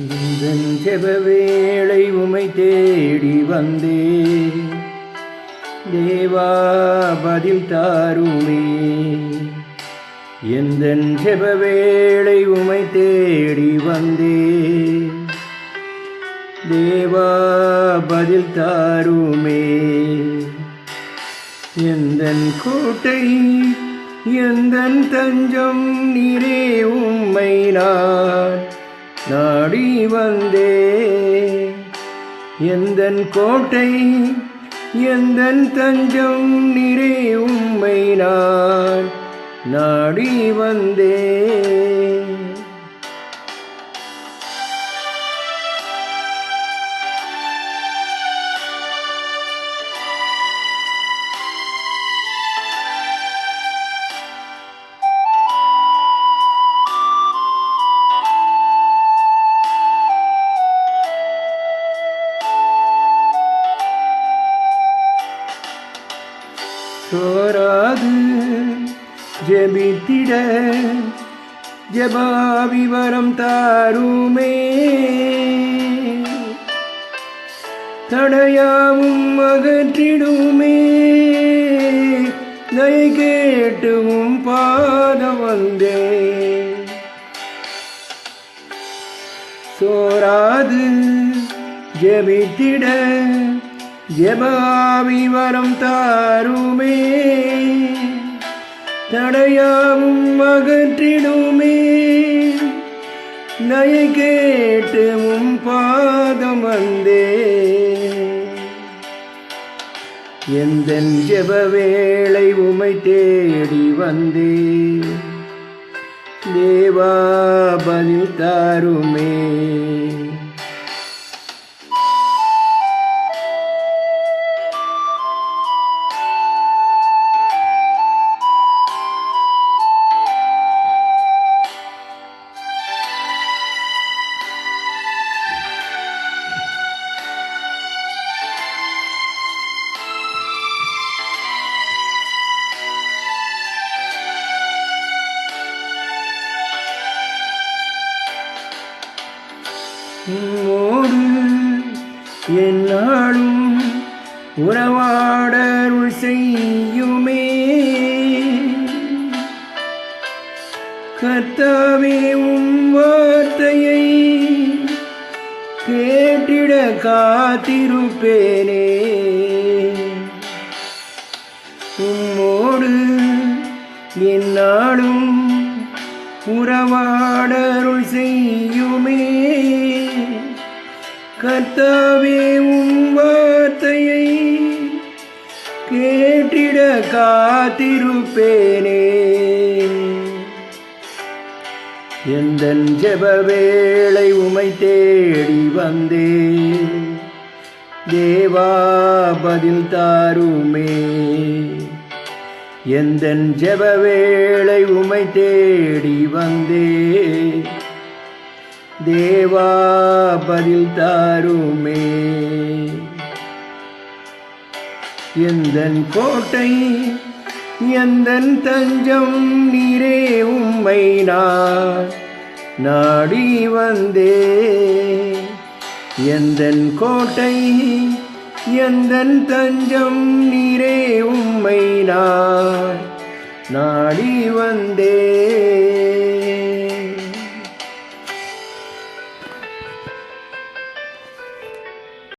இந்தன் ஜெபவேளை உமை தேடி வந்தே தேவா பதில் தாருமே. எந்தன் ஜெபவேளை உமை தேடி வந்தே தேவா பதில் தாருமே. எந்தன் கோட்டை எந்தன் தஞ்சம் நீரே உம்மை நான் நாடி வந்தே. எந்தன் கோட்டை எந்தன் தஞ்சம் நீரே உம்மை நான் நாடி வந்தே. சோராது ஜெபித்திட ஜெபாவிவரம் தாருமே. தடையாவும் அகற்றிடுமே. தயை கேட்டுவும் பாதம் வந்தே. சோராது ஜெபித்திட ஜெபாவிவரம் தாருமே. தடையாவும் அகற்றிடுமே. தயை கேட்டுவும் பாதம் வந்தே. எந்தன் ஜெபவேளை உமை தேடி வந்தே தேவா பதில் தாருமே. உம்மோடு எந்நாளும் உறவாடருள் செய்யுமே. கர்த்தாவே உம் வார்த்தையை கேட்டிட காத்திருப்பேனே. உம்மோடு எந்நாளும் உறவாடருள் செய்யுமே. கர்த்தாவே உம் வார்த்தையை கேட்டிட காத்திருப்பேனே. எந்தன் ஜெபவேளை உமை தேடி வந்தே தேவா பதில் தாருமே. எந்தன் ஜெபவேளை உமை தேடி வந்தே தேவா பதில் தாருமே. எந்தன் கோட்டை எந்தன் தஞ்சம் நீரே உம்மை நான் நாடி வந்தே. எந்தன் கோட்டை எந்தன் தஞ்சம் நீரே உம்மை நான் நாடி வந்தே.